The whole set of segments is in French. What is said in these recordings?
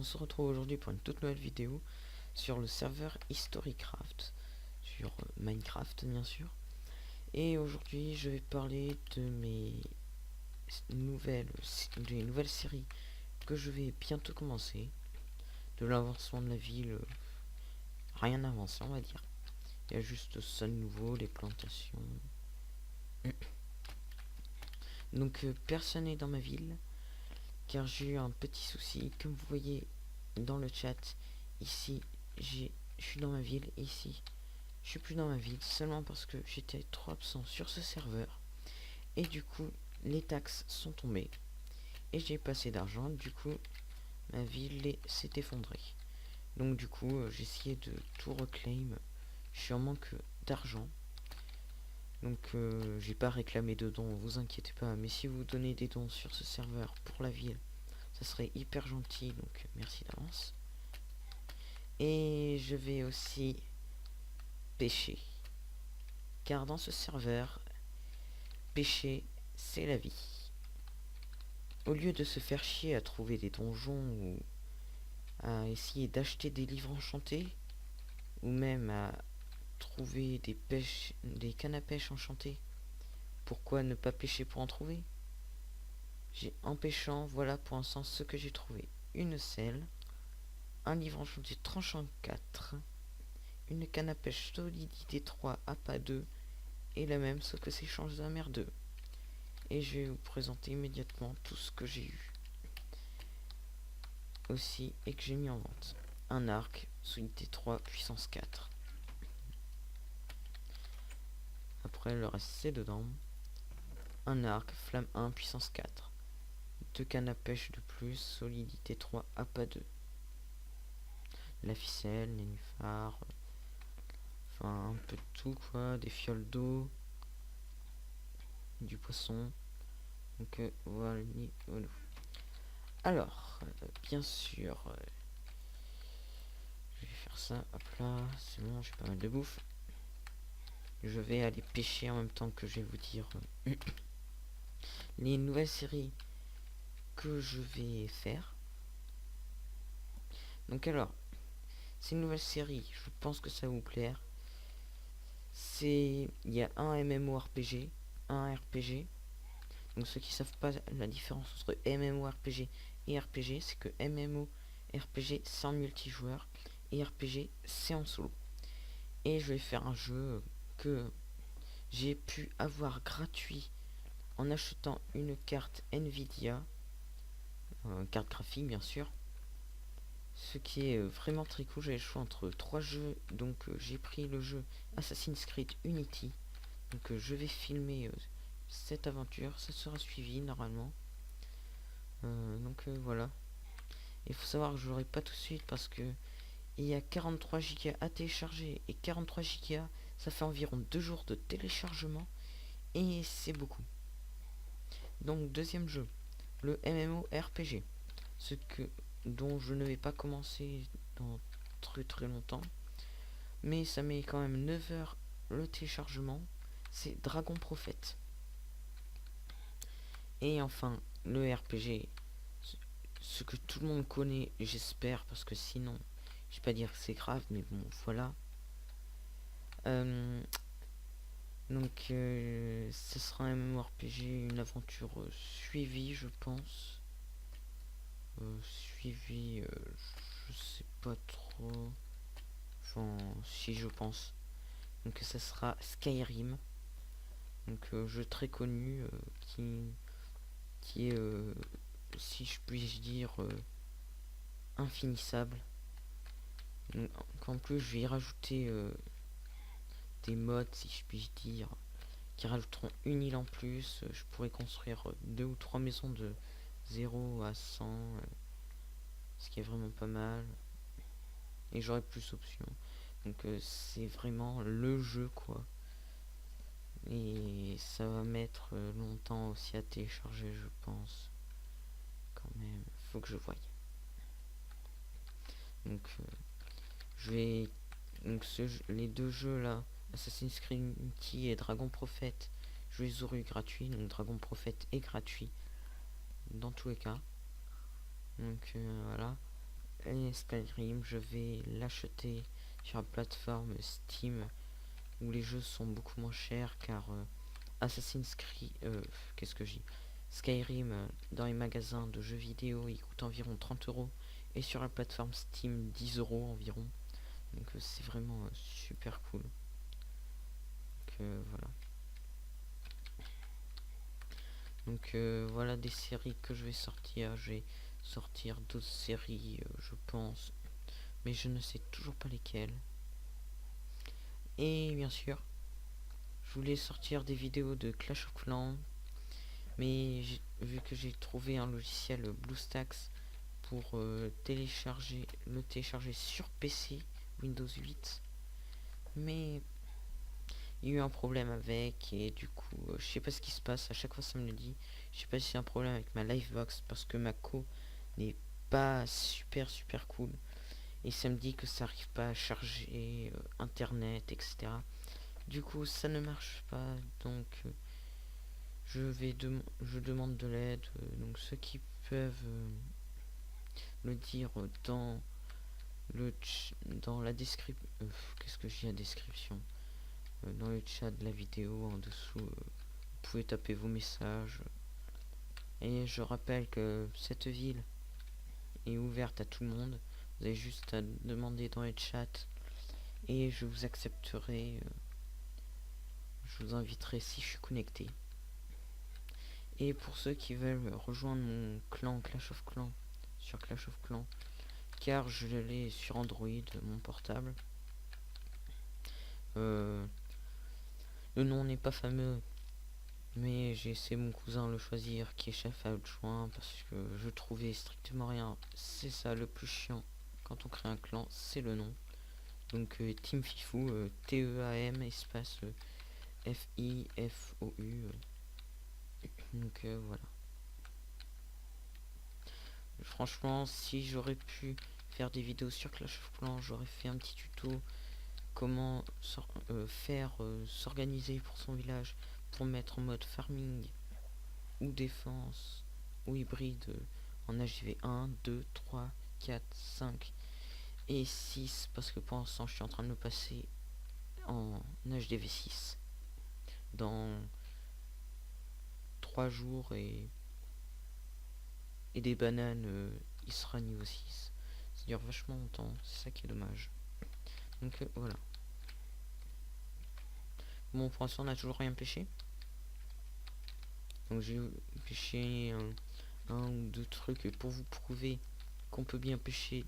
se retrouve aujourd'hui pour une toute nouvelle vidéo sur le serveur Historycraft, sur Minecraft bien sûr. Et aujourd'hui je vais parler de mes nouvelles séries que je vais bientôt commencer. De l'avancement de la ville, rien avancé on va dire. Il y a juste ça de nouveau, les plantations. Donc personne n'est dans ma ville, car j'ai eu un petit souci. Comme vous voyez dans le chat, ici je suis dans ma ville, et ici je suis plus dans ma ville, seulement parce que j'étais trop absent sur ce serveur. Et du coup les taxes sont tombées et j'ai pas assez d'argent, du coup ma ville s'est effondrée. Donc du coup j'ai essayé de tout reclaim, je suis en manque d'argent. Donc j'ai pas réclamé de dons, vous inquiétez pas, mais si vous donnez des dons sur ce serveur pour la ville, ça serait hyper gentil, donc merci d'avance. Et je vais aussi pêcher, car dans ce serveur, pêcher c'est la vie. Au lieu de se faire chier à trouver des donjons ou à essayer d'acheter des livres enchantés, ou même à trouver des cannes à pêche enchantées, pourquoi ne pas pêcher pour en trouver? En pêchant, voilà pour l'instant ce que j'ai trouvé: une selle, un livre enchanté tranchant 4, une canne à pêche solidité 3 APA 2, et la même sauf que c'est change de mer 2. Et je vais vous présenter immédiatement tout ce que j'ai eu aussi et que j'ai mis en vente. Un arc solidité 3 puissance 4. Après le reste c'est dedans. Un arc flamme 1 puissance 4. Deux cannes à pêche de plus, solidité 3 APA 2. La ficelle, nénuphar, enfin un peu de tout quoi, des fioles d'eau, du poisson. Donc voilà. Alors bien sûr je vais faire ça, hop là, c'est bon, j'ai pas mal de bouffe. Je vais aller pêcher en même temps que je vais vous dire les nouvelles séries que je vais faire. Donc alors, ces nouvelles séries, je pense que ça va vous plaire. Il y a un MMORPG, un RPG. Donc ceux qui savent pas la différence entre MMORPG et RPG, c'est que MMORPG c'est en multijoueur et RPG c'est en solo. Et je vais faire un jeu que j'ai pu avoir gratuit en achetant une carte Nvidia, carte graphique bien sûr. Ce qui est vraiment très cool. J'ai le choix entre 3 jeux, donc j'ai pris le jeu Assassin's Creed Unity. Donc je vais filmer cette aventure, ça sera suivi normalement. Donc voilà. Il faut savoir que je l'aurai pas tout de suite parce que il y a 43 Go à télécharger, et 43 Go ça fait environ 2 jours de téléchargement, et c'est beaucoup. Donc deuxième jeu, le MMORPG, ce que dont je ne vais pas commencer dans très longtemps, mais ça met quand même 9 heures le téléchargement. C'est Dragon Prophet. Et enfin le RPG, ce que tout le monde connaît, j'espère, parce que sinon je vais pas dire que c'est grave, mais bon voilà. Donc ce sera un MMORPG, une aventure suivie je pense. Suivi, je sais pas trop. Enfin, si je pense. Donc ça sera Skyrim. Donc jeu très connu qui est, si je puis dire, infinissable. Donc, en plus, je vais y rajouter des mods, si je puis dire, qui rajouteront une île en plus. Je pourrais construire 2 ou 3 maisons de 0 à 100, ce qui est vraiment pas mal. Et j'aurai plus d'options. Donc c'est vraiment le jeu quoi. Et ça va mettre longtemps aussi à télécharger je pense. Quand même, faut que je voie. Donc je vais... Donc les deux jeux là, Assassin's Creed Unity et Dragon Prophet, je les aurai eu gratuits. Donc Dragon Prophet est gratuit dans tous les cas. Donc voilà. et Skyrim, je vais l'acheter sur la plateforme Steam où les jeux sont beaucoup moins chers car Assassin's Creed, qu'est-ce que j'ai Skyrim dans les magasins de jeux vidéo il coûte environ 30 € et sur la plateforme Steam 10 € environ. Donc c'est vraiment super cool. Donc voilà. Donc voilà des séries que je vais sortir. Je vais sortir d'autres séries, je pense, mais je ne sais toujours pas lesquelles. Et bien sûr, je voulais sortir des vidéos de Clash of Clans, mais vu que j'ai trouvé un logiciel BlueStacks pour le télécharger sur PC Windows 8, mais il y a eu un problème avec et du coup je sais pas ce qui se passe, à chaque fois ça me le dit. Je sais pas si c'est un problème avec ma Livebox parce que ma co n'est pas super cool et ça me dit que ça arrive pas à charger internet, etc. Du coup ça ne marche pas, donc je demande de l'aide, donc ceux qui peuvent le dire dans la description, qu'est-ce que j'ai à description, dans le chat de la vidéo en dessous, vous pouvez taper vos messages. Et je rappelle que cette ville est ouverte à tout le monde. Vous avez juste à demander dans le chat et je vous accepterai. Je vous inviterai si je suis connecté. Et pour ceux qui veulent rejoindre mon clan Clash of Clans sur Clash of Clans, car je l'ai sur Android, mon portable. Le nom n'est pas fameux, mais j'ai laissé mon cousin le choisir qui est chef adjoint parce que je trouvais strictement rien. C'est ça le plus chiant quand on crée un clan, c'est le nom. Donc Team Fifou, Team espace Fifou. Donc voilà. Franchement, si j'aurais pu faire des vidéos sur Clash of Clans, j'aurais fait un petit tuto comment s'organiser pour son village, pour mettre en mode farming ou défense ou hybride en HDV 1, 2, 3, 4, 5 et 6 parce que pour l'instant je suis en train de me passer en HDV 6 dans 3 jours et des bananes il sera niveau 6. Ça dure vachement longtemps, c'est ça qui est dommage. Donc voilà. Bon, pour l'instant on n'a toujours rien pêché. Donc j'ai pêché un ou deux trucs pour vous prouver qu'on peut bien pêcher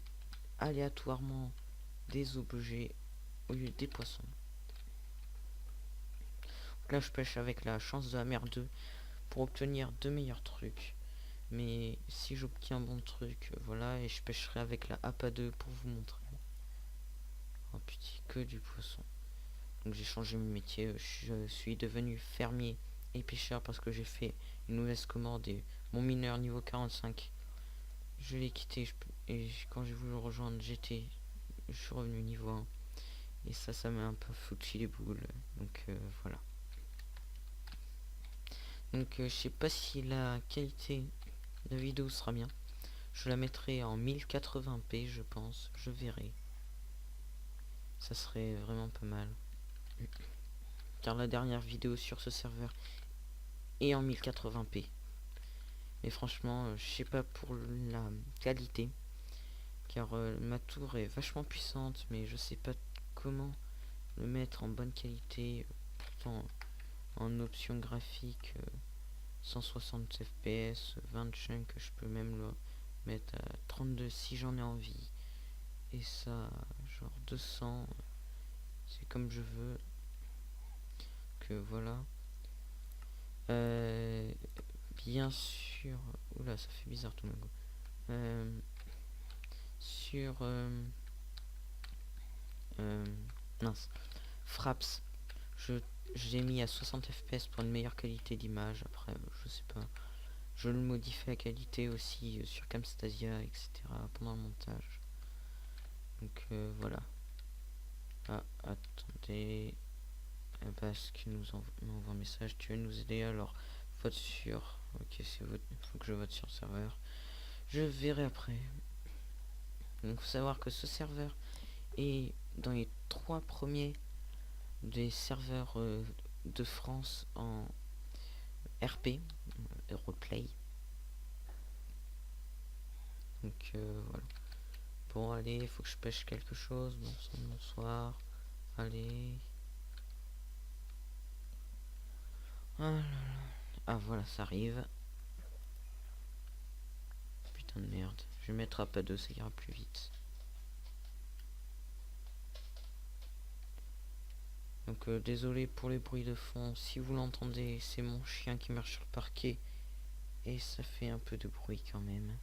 aléatoirement des objets au lieu des poissons. Donc là je pêche avec la chance de la mer 2 pour obtenir de meilleurs trucs. Mais si j'obtiens un bon truc, voilà, et je pêcherai avec la APA 2 pour vous montrer. Oh putain, que du poisson. Donc j'ai changé mon métier, je suis devenu fermier et pêcheur parce que j'ai fait une nouvelle commande et mon mineur niveau 45. Je l'ai quitté et quand j'ai voulu le rejoindre, je suis revenu niveau 1. Et ça m'a un peu foutu les boules. Donc voilà. Donc je sais pas si la qualité de vidéo sera bien. Je la mettrai en 1080p je pense. Je verrai. Ça serait vraiment pas mal. Car la dernière vidéo sur ce serveur est en 1080p. Mais franchement, je sais pas pour la qualité. Car ma tour est vachement puissante. Mais je sais pas comment le mettre en bonne qualité. Pourtant en option graphique 160 fps, 25, je peux même le mettre à 32 si j'en ai envie. Et ça, genre 200, c'est comme je veux. Que voilà. Bien sûr. Oula, ça fait bizarre tout le monde. Sur mince. Fraps. J'ai mis à 60 fps pour une meilleure qualité d'image. Après, je sais pas. Je le modifie la qualité aussi sur Camstasia, etc. pendant le montage. Donc voilà. Ah, attendez. Parce qu'il nous envoie un message. Tu veux nous aider alors? Vote sur. Ok, c'est vote. Faut que je vote sur le serveur. Je verrai après. Donc faut savoir que ce serveur est dans les 3 premiers des serveurs de France en RP, roleplay. Donc voilà. Bon allez, il faut que je pêche quelque chose. Bonsoir. Allez. Ah voilà, ça arrive. Putain de merde. Je vais mettre à pas 2, ça ira plus vite. Donc désolé pour les bruits de fond. Si vous l'entendez, c'est mon chien qui marche sur le parquet. Et ça fait un peu de bruit quand même.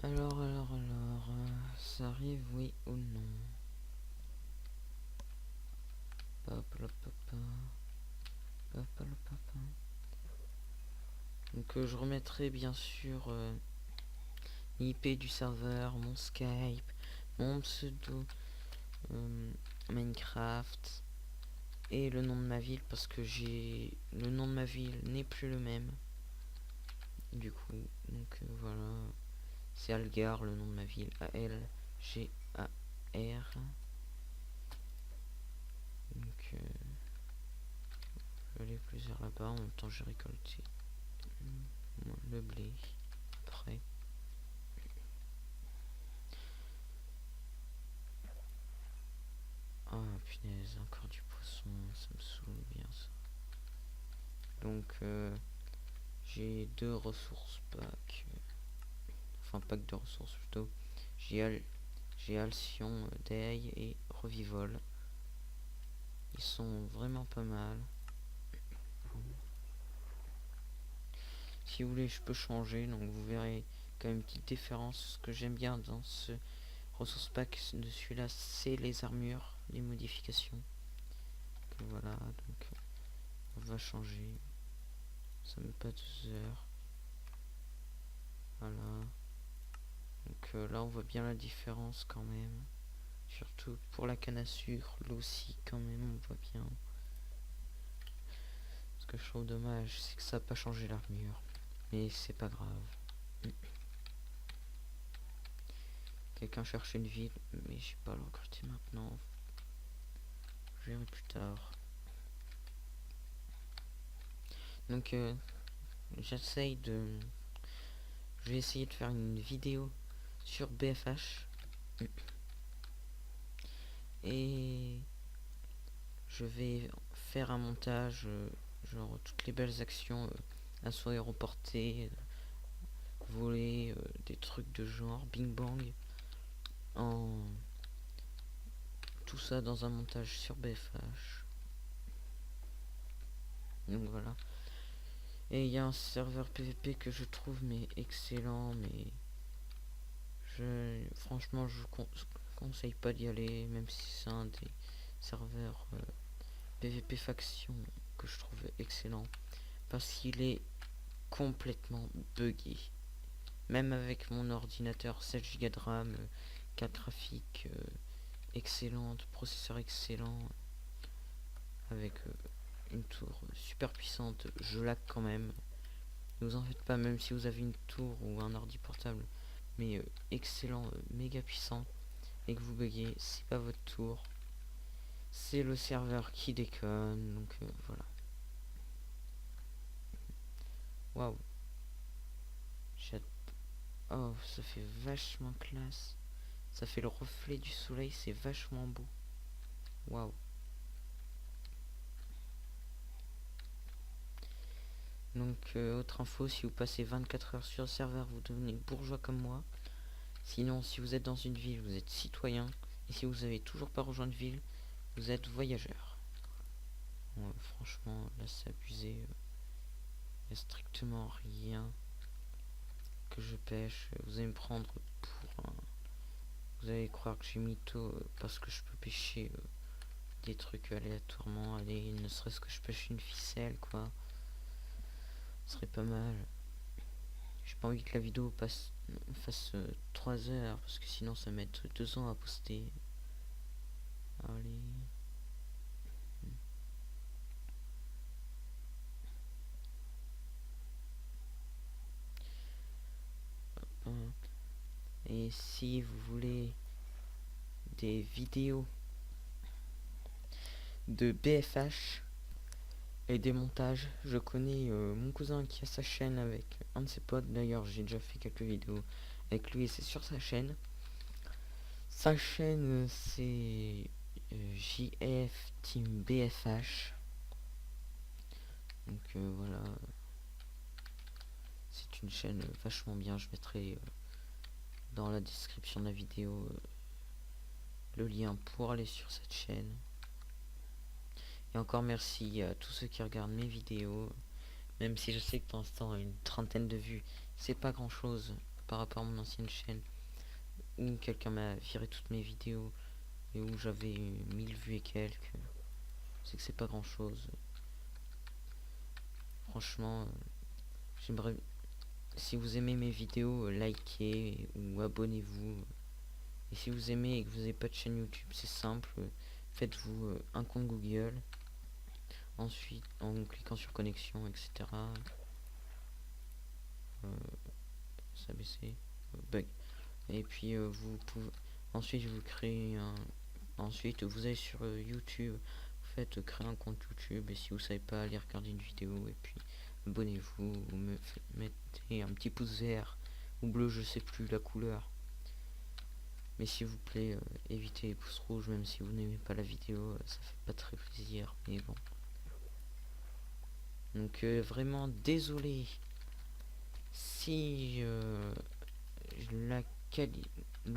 Alors, ça arrive oui ou non? Donc je remettrai bien sûr l'IP du serveur, mon Skype, mon pseudo Minecraft et le nom de ma ville parce que le nom de ma ville n'est plus le même. Du coup, donc voilà, c'est Algar le nom de ma ville, Algar. Donc je vais aller plusieurs là-bas, en même temps j'ai récolté le blé après. Oh punaise, encore du poisson, ça me saoule bien ça. Donc j'ai 2 ressources pack. Enfin pack de ressources plutôt. J'ai Alcyon, Day et Revivol. Ils sont vraiment pas mal. Si vous voulez je peux changer, donc vous verrez quand même une petite différence. Ce que j'aime bien dans ce ressource pack de celui-là, c'est les armures, les modifications. Donc, voilà, donc on va changer. Ça met pas 2 heures. Voilà. Donc là on voit bien la différence quand même. Surtout pour la canne à sucre, là aussi quand même on voit bien. Ce que je trouve dommage, c'est que ça n'a pas changé l'armure. Mais c'est pas grave. Quelqu'un cherche une ville, mais je sais pas le recruter maintenant. Je verrai plus tard. Donc j'essaye de... Je vais essayer de faire une vidéo sur BFH. Et je vais faire un montage, genre toutes les belles actions, assaut aéroporté, voler, des trucs de genre, bing bang, en tout ça dans un montage sur BFH. Donc voilà. Et il y a un serveur PVP que je trouve mais excellent, mais franchement je conseille pas d'y aller, même si c'est un des serveurs PVP faction que je trouve excellent, parce qu'il est complètement buggé. Même avec mon ordinateur 7 Go de RAM, 4 graphiques excellente, processeur excellent, avec une tour super puissante, je lag quand même. Ne vous en faites pas, même si vous avez une tour ou un ordi portable, mais excellent, méga puissant, et que vous buguez, c'est pas votre tour, c'est le serveur qui déconne. Donc voilà. Waouh. Oh, ça fait vachement classe. Ça fait le reflet du soleil, c'est vachement beau. Waouh. Donc autre info, si vous passez 24 heures sur le serveur, vous devenez bourgeois comme moi. Sinon, si vous êtes dans une ville, vous êtes citoyen. Et si vous avez toujours pas rejoint de ville, vous êtes voyageur. Bon, franchement, là c'est abusé. Il n'y a strictement rien que je pêche. Vous allez me prendre pour un... Vous allez croire que j'ai mytho parce que je peux pêcher des trucs aléatoirement. Allez, ne serait-ce que je pêche une ficelle, quoi. Ce serait pas mal. J'ai pas envie que la vidéo fasse 3 heures, parce que sinon ça va mettre 2 ans à poster. Allez. Et si vous voulez des vidéos de BFH et des montages, je connais mon cousin qui a sa chaîne avec un de ses potes. D'ailleurs, j'ai déjà fait quelques vidéos avec lui et c'est sur sa chaîne. Sa chaîne, c'est JF Team BFH. Donc voilà. C'est une chaîne vachement bien. Je mettrai dans la description de la vidéo le lien pour aller sur cette chaîne. Et encore merci à tous ceux qui regardent mes vidéos. Même si je sais que pour l'instant une trentaine de vues, c'est pas grand chose par rapport à mon ancienne chaîne où quelqu'un m'a viré toutes mes vidéos et où j'avais 1000 vues et quelques. C'est que c'est pas grand chose. Franchement, j'aimerais, si vous aimez mes vidéos, likez ou abonnez-vous. Et si vous aimez et que vous n'avez pas de chaîne YouTube, c'est simple, faites-vous un compte Google. Ensuite, en cliquant sur connexion, etc. Ça baissait, bug. Et puis vous pouvez, ensuite vous créez un, ensuite vous allez sur YouTube, vous faites créer un compte YouTube et si vous savez pas aller regarder une vidéo et puis abonnez-vous, vous mettez un petit pouce vert ou bleu, je sais plus la couleur. Mais s'il vous plaît, évitez les pouces rouges, même si vous n'aimez pas la vidéo, ça fait pas très plaisir, mais bon. Donc vraiment désolé si le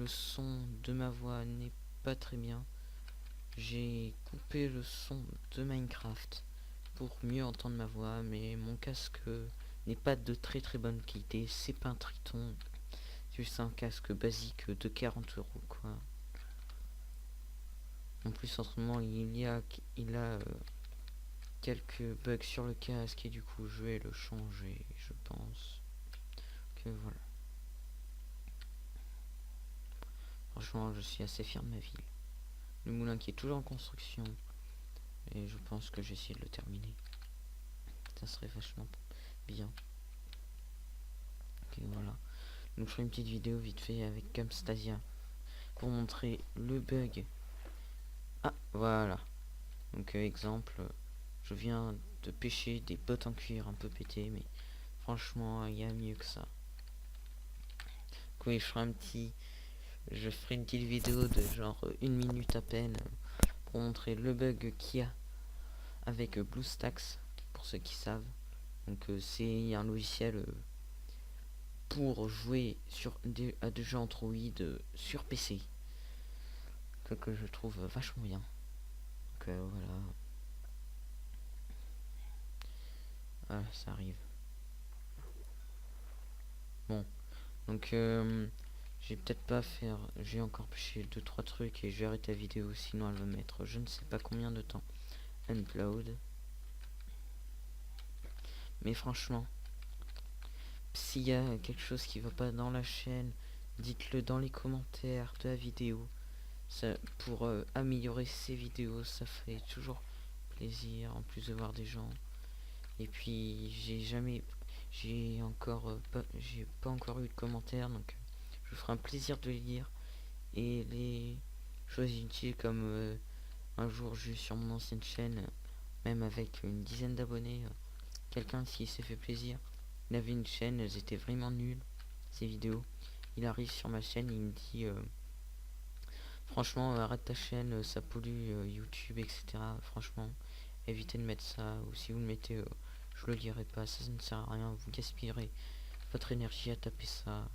son de ma voix n'est pas très bien. J'ai coupé le son de Minecraft pour mieux entendre ma voix, mais mon casque n'est pas de très très bonne qualité. C'est pas un Triton, c'est juste un casque basique de 40 euros quoi. En plus en ce moment il a quelques bugs sur le casque et du coup je vais le changer, je pense que voilà. Franchement je suis assez fier de ma ville. Le moulin qui est toujours en construction et je pense que j'ai essayé de le terminer. Ça serait vachement bien. Ok voilà. Donc je ferai une petite vidéo vite fait avec Camstasia pour montrer le bug. Ah voilà. Donc exemple, je viens de pêcher des bottes en cuir un peu pétées, mais franchement il y a mieux que ça. Oui, je ferai une petite vidéo de genre 1 minute à peine pour montrer le bug qu'il y a avec BlueStacks pour ceux qui savent. Donc c'est un logiciel pour jouer à des jeux Android sur PC que je trouve vachement bien. Donc voilà. Ah, ça arrive. Bon, donc j'ai peut-être pas faire. J'ai encore pêché 2-3 trucs et j'ai arrêté la vidéo, sinon elle va mettre je ne sais pas combien de temps. Upload. Mais franchement, s'il y a quelque chose qui va pas dans la chaîne, dites-le dans les commentaires de la vidéo. Ça, pour améliorer ces vidéos, ça fait toujours plaisir en plus de voir des gens. Et puis j'ai pas encore eu de commentaires, donc je vous ferai un plaisir de les lire et les choses utiles comme un jour juste sur mon ancienne chaîne, même avec une dizaine d'abonnés, quelqu'un s'il s'est fait plaisir, il avait une chaîne, elles étaient vraiment nulles ces vidéos. Il arrive sur ma chaîne, il me dit franchement arrête ta chaîne, ça pollue YouTube, etc. Franchement évitez de mettre ça, ou si vous le mettez je le lirai pas, ça ne sert à rien, vous gaspillerez votre énergie à taper ça.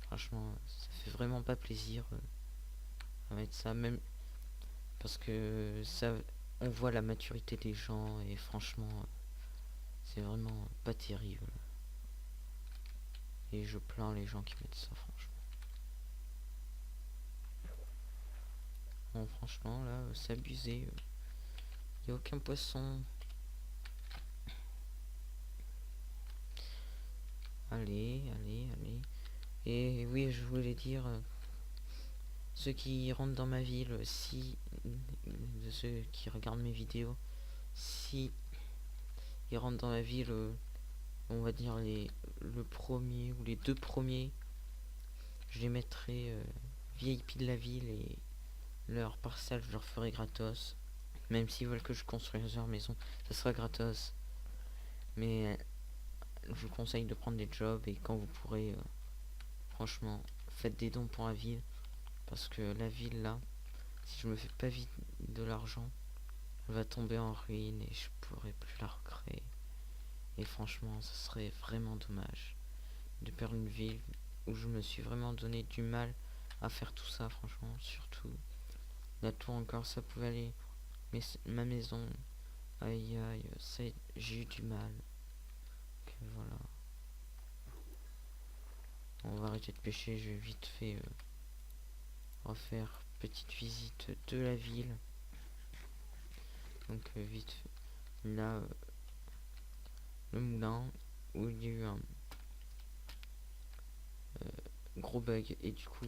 Franchement ça fait vraiment pas plaisir à mettre ça, même parce que ça on voit la maturité des gens et franchement c'est vraiment pas terrible. Et je plains les gens qui mettent ça, franchement. Bon, franchement, là, c'est abusé. Il n'y a aucun poisson. Allez. Et oui, je voulais dire, ceux qui rentrent dans ma ville, si de ceux qui regardent mes vidéos, si ils rentrent dans ma ville, on va dire le premier ou les 2 premiers, je les mettrai VIP de la ville et leur parcelle je leur ferai gratos. Même s'ils veulent que je construise leur maison, ça sera gratos. Mais je vous conseille de prendre des jobs et quand vous pourrez, franchement, faites des dons pour la ville. Parce que la ville là, si je me fais pas vite de l'argent, elle va tomber en ruine et je pourrai plus la recréer. Et franchement, ce serait vraiment dommage de perdre une ville où je me suis vraiment donné du mal à faire tout ça, franchement. Surtout la tour encore, ça pouvait aller. Mais ma maison, aïe aïe, j'ai eu du mal. Donc voilà. On va arrêter de pêcher, je vais vite fait refaire petite visite de la ville. Donc vite là, le moulin où il y a eu un gros bug et du coup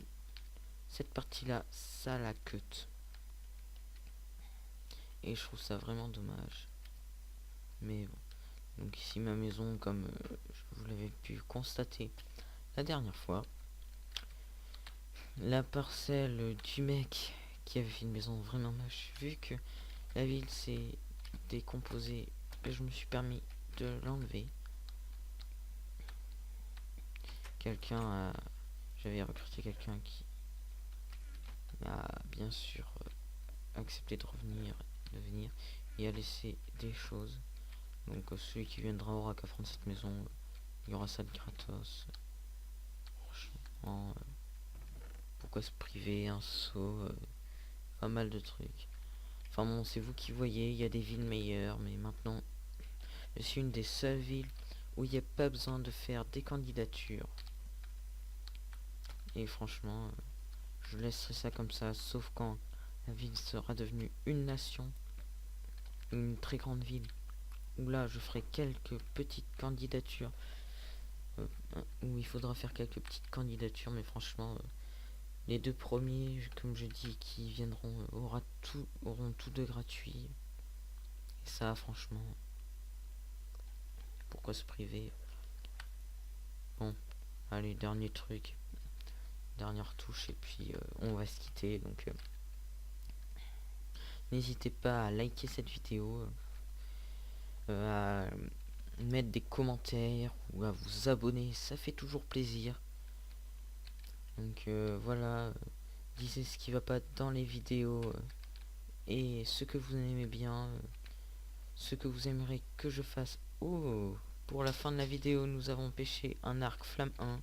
cette partie là ça la cut et je trouve ça vraiment dommage, mais bon. Donc ici ma maison, comme vous l'avez pu constater la dernière fois, la parcelle du mec qui avait fait une maison vraiment moche, vu que la ville s'est décomposée, je me suis permis de l'enlever. J'avais recruté quelqu'un qui a bien sûr accepté de venir et a laissé des choses. Donc celui qui viendra aura qu'à prendre cette maison, il y aura ça de gratos. Franchement, pourquoi se priver, un saut, pas mal de trucs. Enfin bon, c'est vous qui voyez, il y a des villes meilleures, mais maintenant, je suis une des seules villes où il n'y a pas besoin de faire des candidatures. Et franchement, je laisserai ça comme ça, sauf quand la ville sera devenue une nation, une très grande ville, où là je ferai quelques petites candidatures, où il faudra faire quelques petites candidatures, mais franchement, les 2 premiers, comme je dis, qui viendront, auront tout de gratuit. Et ça, franchement, pourquoi se priver? Bon, allez, dernier truc, dernière touche, et puis on va se quitter. Donc, n'hésitez pas à liker cette vidéo, à mettre des commentaires ou à vous abonner, ça fait toujours plaisir. Donc voilà, disez ce qui va pas dans les vidéos et ce que vous aimez bien, ce que vous aimeriez que je fasse. Oh, pour la fin de la vidéo, nous avons pêché un arc flamme 1.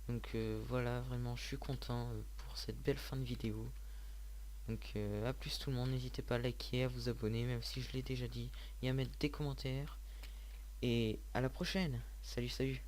Donc voilà, vraiment, je suis content pour cette belle fin de vidéo. Donc à plus tout le monde, n'hésitez pas à liker, à vous abonner, même si je l'ai déjà dit, et à mettre des commentaires. Et à la prochaine. Salut.